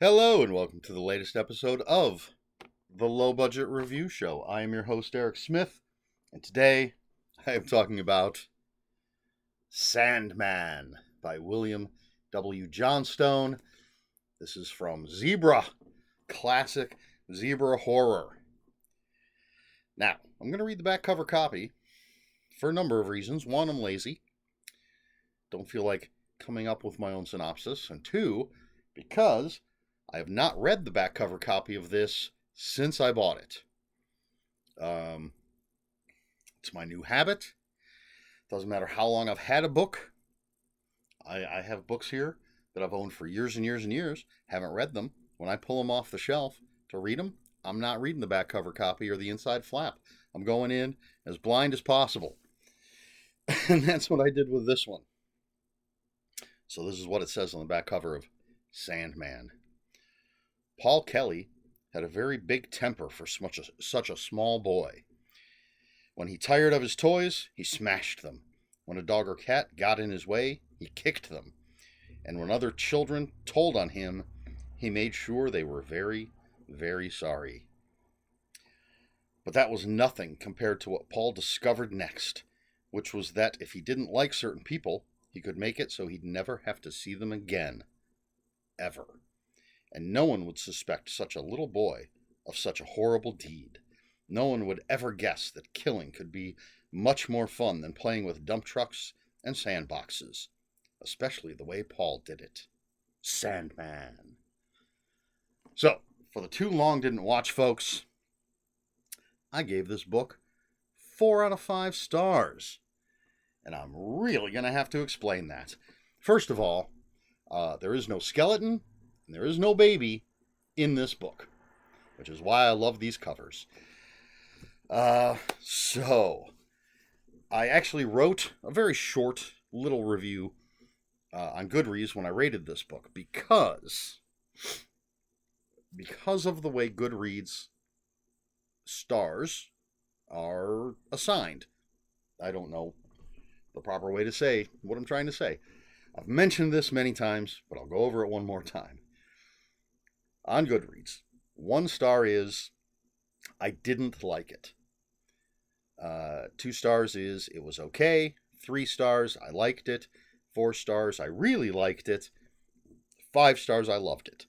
Hello, and welcome to the latest episode of the Low Budget Review Show. I am your host, Eric Smith, and today I am talking about Sandman by William W. Johnstone. This is from Zebra, classic Zebra horror. Now, I'm going to read the back cover copy for a number of reasons. One, I'm lazy. Don't feel like coming up with my own synopsis. And two, because I have not read the back cover copy of this since I bought it. It's my new habit. Doesn't matter how long I've had a book. I have books here that I've owned for years and years and years. Haven't read them. When I pull them off the shelf to read them, I'm not reading the back cover copy or the inside flap. I'm going in as blind as possible. And that's what I did with this one. So this is what it says on the back cover of Sandman. Paul Kelly had a very big temper for such a small boy. When he tired of his toys, he smashed them. When a dog or cat got in his way, he kicked them. And when other children told on him, he made sure they were very, very sorry. But that was nothing compared to what Paul discovered next, which was that if he didn't like certain people, he could make it so he'd never have to see them again. Ever. And no one would suspect such a little boy of such a horrible deed. No one would ever guess that killing could be much more fun than playing with dump trucks and sandboxes, especially the way Paul did it. Sandman. So, for the too long didn't watch folks, I gave this book 4 out of 5 stars. And I'm really going to have to explain that. First of all, there is no skeleton. There is no baby in this book, which is why I love these covers. So, I actually wrote a very short little review on Goodreads when I rated this book because of the way Goodreads stars are assigned. I don't know the proper way to say what I'm trying to say. I've mentioned this many times, but I'll go over it one more time. On Goodreads, 1 star is, I didn't like it. 2 stars is, it was okay. 3 stars, I liked it. 4 stars, I really liked it. 5 stars, I loved it.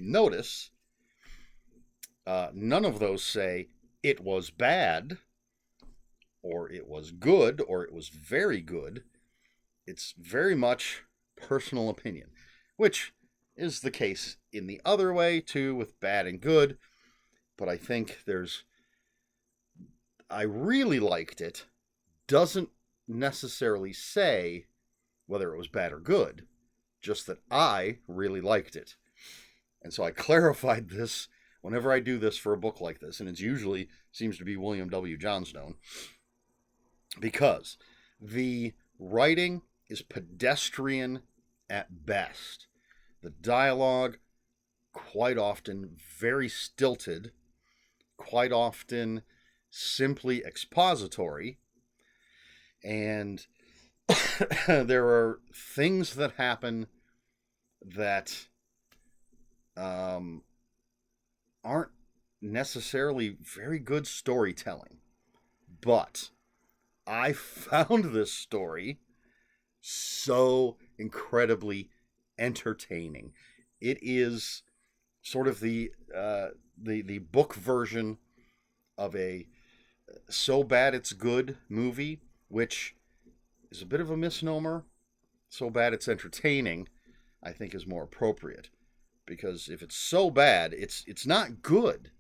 Notice, none of those say, it was bad, or it was good, or it was very good. It's very much personal opinion, which is the case in the other way, too, with bad and good. But I think I really liked it doesn't necessarily say whether it was bad or good, just that I really liked it. And so I clarified this whenever I do this for a book like this, and it usually seems to be William W. Johnstone, because the writing is pedestrian at best. The dialogue, quite often very stilted, quite often simply expository, and there are things that happen that aren't necessarily very good storytelling. But I found this story so incredibly entertaining. It is sort of the book version of a so bad it's good movie, which is a bit of a misnomer. So bad it's entertaining, I think, is more appropriate, because if it's so bad, it's not good.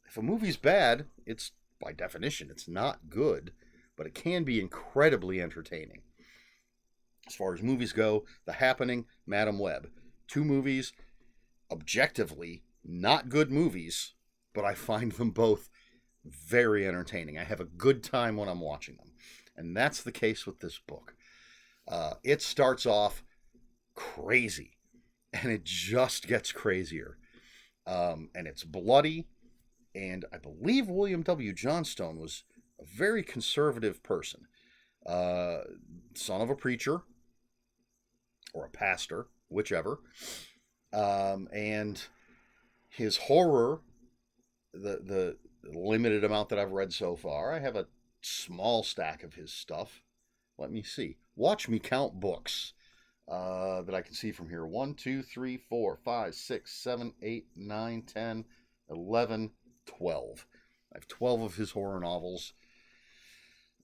If a movie's bad, it's by definition it's not good, but it can be incredibly entertaining. As far as movies go, The Happening, Madam Web. 2 movies, objectively not good movies, but I find them both very entertaining. I have a good time when I'm watching them. And that's the case with this book. It starts off crazy, and it just gets crazier. And it's bloody, and I believe William W. Johnstone was a very conservative person. Son of a preacher, or a pastor, whichever. And his horror, the limited amount that I've read so far, I have a small stack of his stuff. Let me see. Watch me count books that I can see from here. 1, 2, 3, 4, 5, 6, 7, 8, 9, 10, 11, 12. I have 12 of his horror novels.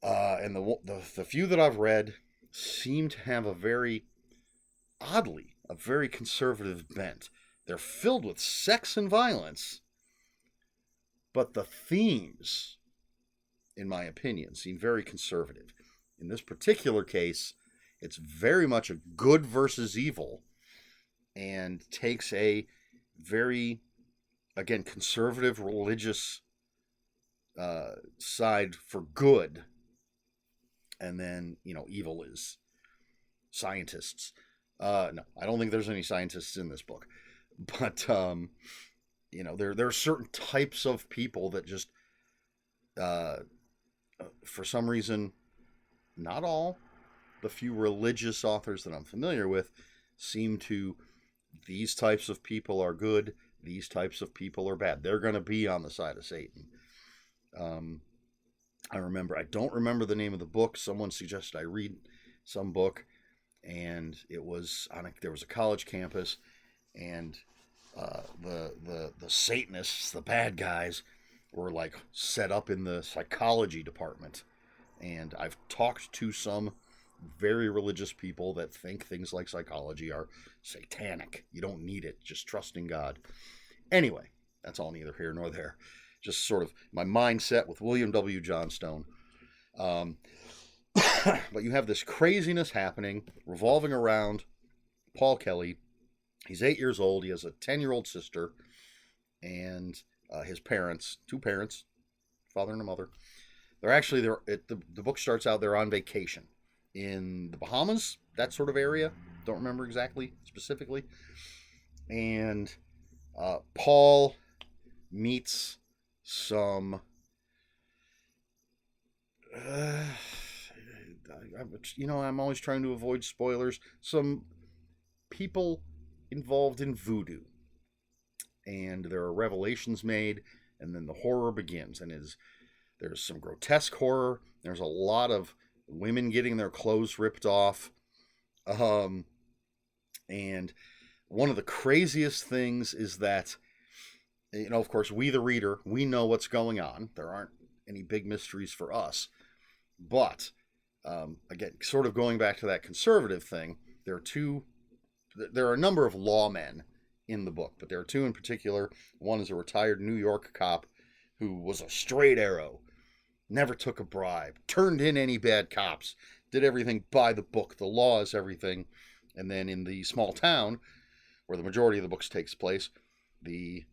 And the few that I've read seem to have a very conservative bent. They're filled with sex and violence, but the themes, in my opinion, seem very conservative. In this particular case, it's very much a good versus evil and takes a very, again, conservative religious side for good. And then, evil is scientists. No, I don't think there's any scientists in this book. But, there are certain types of people that just, for some reason, not all, the few religious authors that I'm familiar with seem to, these types of people are good, these types of people are bad. They're going to be on the side of Satan. I don't remember the name of the book. Someone suggested I read some book, and there was a college campus, and the Satanists, the bad guys, were like set up in the psychology department. And I've talked to some very religious people that think things like psychology are satanic. You don't need it. Just trust in God. Anyway, that's all neither here nor there. Just sort of my mindset with William W. Johnstone. But you have this craziness happening, revolving around Paul Kelly. He's 8 years old. He has a 10-year-old sister, and his parents, two parents, father and a mother. The book starts out, they're on vacation in the Bahamas, that sort of area. Don't remember exactly, specifically. And Paul meets some I'm always trying to avoid spoilers. Some people involved in voodoo, and there are revelations made, and then the horror begins. And there's some grotesque horror. There's a lot of women getting their clothes ripped off, and one of the craziest things is that, of course, we the reader, we know what's going on. There aren't any big mysteries for us. But, again, sort of going back to that conservative thing, there are a number of lawmen in the book, but there are two in particular. One is a retired New York cop who was a straight arrow, never took a bribe, turned in any bad cops, did everything by the book. The law is everything. And then in the small town where the majority of the books takes place, the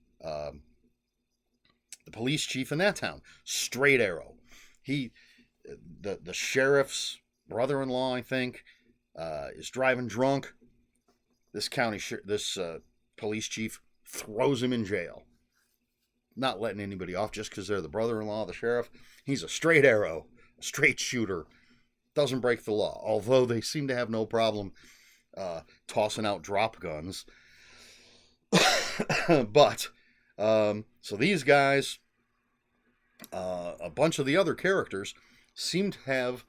police chief in that town, straight arrow. The sheriff's brother-in-law, I think, is driving drunk. This police chief throws him in jail, not letting anybody off just because they're the brother-in-law of the sheriff. He's a straight arrow, a straight shooter, doesn't break the law, although they seem to have no problem tossing out drop guns. But so these guys, a bunch of the other characters, seem to have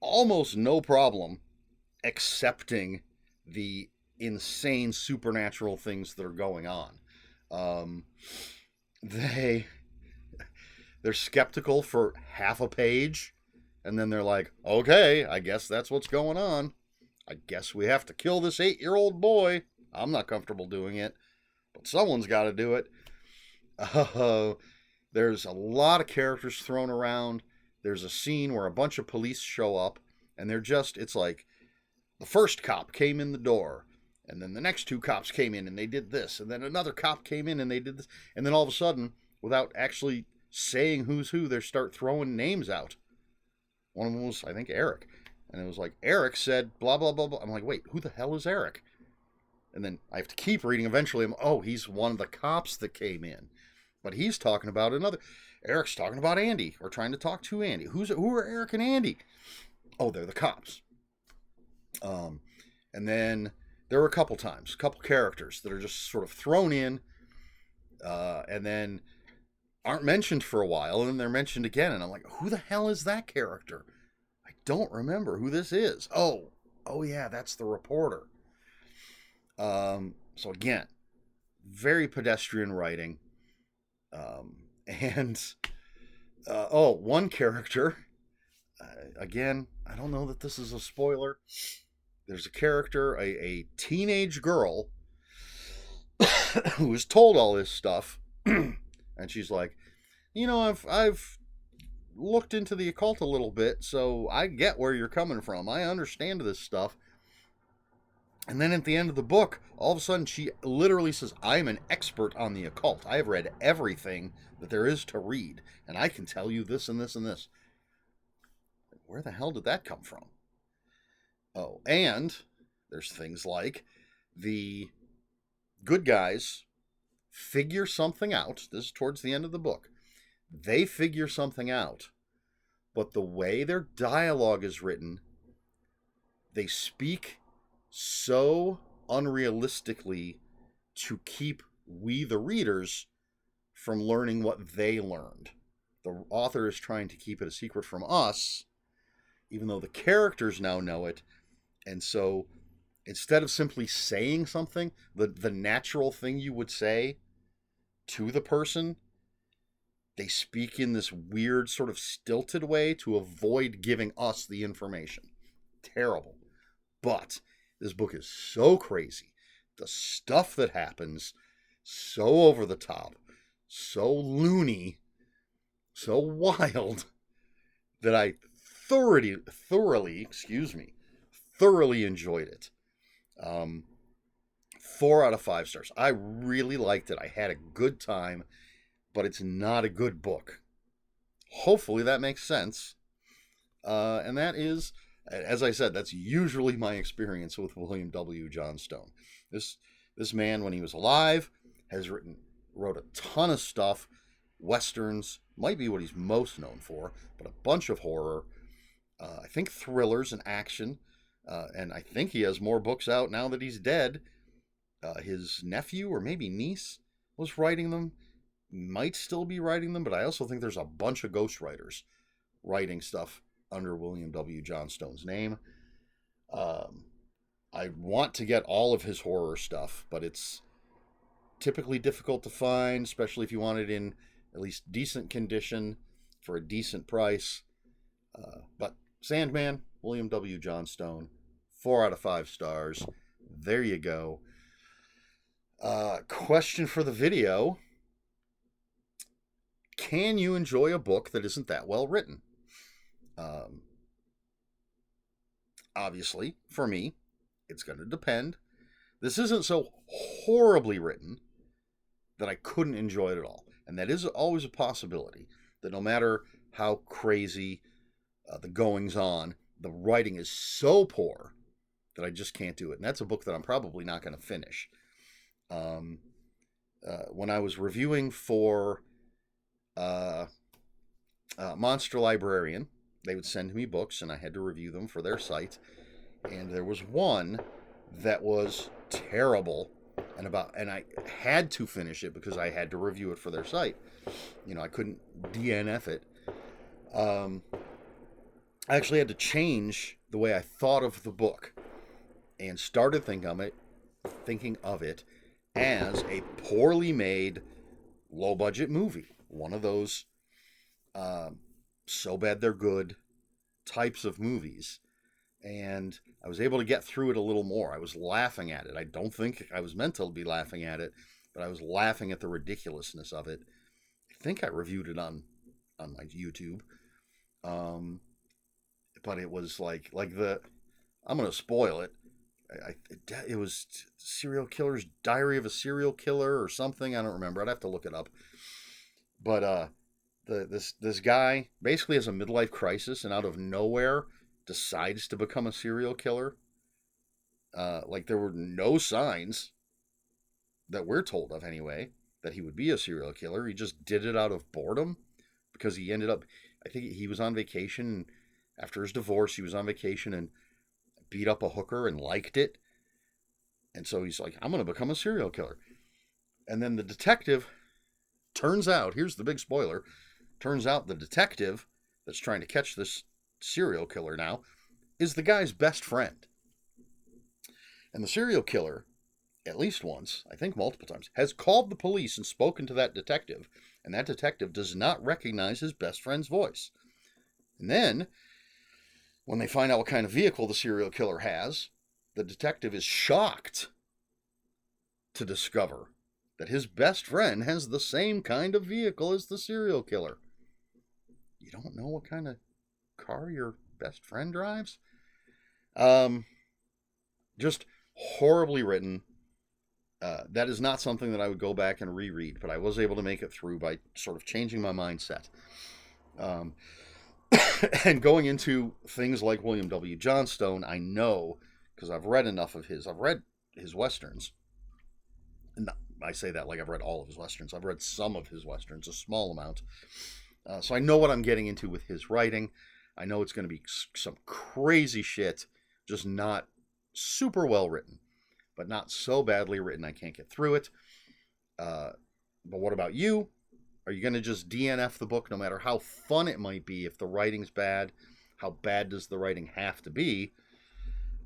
almost no problem accepting the insane supernatural things that are going on. They're skeptical for half a page, and then they're like, okay, I guess that's what's going on. I guess we have to kill this 8-year-old boy. I'm not comfortable doing it, but someone's got to do it. There's a lot of characters thrown around. There's a scene where a bunch of police show up, and it's like the first cop came in the door, and then the next two cops came in and they did this, and then another cop came in and they did this, and then all of a sudden, without actually saying who's who, they start throwing names out. One of them was, I think, Eric. And it was like, Eric said blah, blah, blah, blah. I'm like, wait, who the hell is Eric? And then I have to keep reading. Eventually, he's one of the cops that came in. But he's talking about another. Eric's talking about Andy, or trying to talk to Andy. Who are Eric and Andy? Oh, they're the cops. And then There were a couple times, a couple characters that are just sort of thrown in, and then aren't mentioned for a while, and then they're mentioned again, and I'm like, who the hell is that character? I don't remember who this is. Oh yeah, that's the reporter. So again, very pedestrian writing, and one character. Again, I don't know that this is a spoiler. There's a character, a teenage girl, who is told all this stuff, and she's like, I've looked into the occult a little bit, so I get where you're coming from. I understand this stuff. And then at the end of the book, all of a sudden she literally says, I'm an expert on the occult. I have read everything that there is to read, and I can tell you this and this and this. Where the hell did that come from? Oh, and there's things like the good guys figure something out. This is towards the end of the book. They figure something out, but the way their dialogue is written, they speak so unrealistically to keep we, the readers, from learning what they learned. The author is trying to keep it a secret from us, even though the characters now know it. And so instead of simply saying something, the natural thing you would say to the person, they speak in this weird sort of stilted way to avoid giving us the information. Terrible. But this book is so crazy. The stuff that happens, so over the top, so loony, so wild, that I thoroughly enjoyed it. 4 out of 5 stars. I really liked it. I had a good time, but it's not a good book. Hopefully that makes sense. And that is, as I said, that's usually my experience with William W. Johnstone. This man, when he was alive, wrote a ton of stuff. Westerns might be what he's most known for, but a bunch of horror. I think thrillers and action. And I think he has more books out now that he's dead. His nephew or maybe niece was writing them. Might still be writing them, but I also think there's a bunch of ghostwriters writing stuff under William W. Johnstone's name. I want to get all of his horror stuff, but it's typically difficult to find, especially if you want it in at least decent condition for a decent price. But Sandman, William W. Johnstone, 4 out of 5 stars. There you go. Question for the video. Can you enjoy a book that isn't that well written? Obviously, for me, it's going to depend. This isn't so horribly written that I couldn't enjoy it at all. And that is always a possibility, that no matter how crazy the goings on, the writing is so poor that I just can't do it. And that's a book that I'm probably not going to finish. When I was reviewing for Monster Librarian, they would send me books and I had to review them for their site. And there was one that was terrible, and I had to finish it because I had to review it for their site. I couldn't DNF it. I actually had to change the way I thought of the book and started thinking of it as a poorly made, low budget movie. One of those so bad they're good types of movies. And I was able to get through it a little more. I was laughing at it. I don't think I was meant to be laughing at it, but I was laughing at the ridiculousness of it. I think I reviewed it on my YouTube. But it was like I'm going to spoil it. It was Serial Killer's Diary of a Serial Killer or something. I don't remember. I'd have to look it up. But this guy basically has a midlife crisis, and out of nowhere decides to become a serial killer. There were no signs that we're told of anyway that he would be a serial killer. He just did it out of boredom because he ended up, I think he was on vacation after his divorce. He was on vacation and beat up a hooker and liked it. And so he's like, I'm going to become a serial killer. And then the detective turns out, here's the big spoiler, turns out the detective that's trying to catch this serial killer now is the guy's best friend. And the serial killer, at least once, I think multiple times, has called the police and spoken to that detective, and that detective does not recognize his best friend's voice. And then, when they find out what kind of vehicle the serial killer has, the detective is shocked to discover that his best friend has the same kind of vehicle as the serial killer. You don't know what kind of car your best friend drives? Just horribly written. That is not something that I would go back and reread, but I was able to make it through by sort of changing my mindset. And going into things like William W. Johnstone, I know, because I've read enough of his. I've read his Westerns. And I say that like I've read all of his Westerns. I've read some of his Westerns, a small amount. So I know what I'm getting into with his writing. I know it's going to be some crazy shit, just not super well written, but not so badly written I can't get through it. But what about you? Are you going to just DNF the book no matter how fun it might be if the writing's bad? How bad does the writing have to be?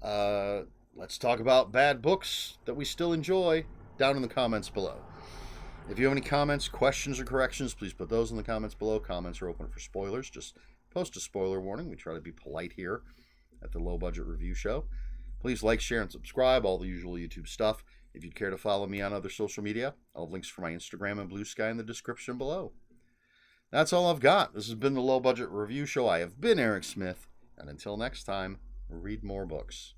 Let's talk about bad books that we still enjoy down in the comments below. If you have any comments, questions, or corrections, please put those in the comments below. Comments are open for spoilers. Just post a spoiler warning. We try to be polite here at the Low Budget Review Show. Please like, share, and subscribe, all the usual YouTube stuff. If you'd care to follow me on other social media, I'll have links for my Instagram and Blue Sky in the description below. That's all I've got. This has been the Low Budget Review Show. I have been Eric Smith, and until next time, read more books.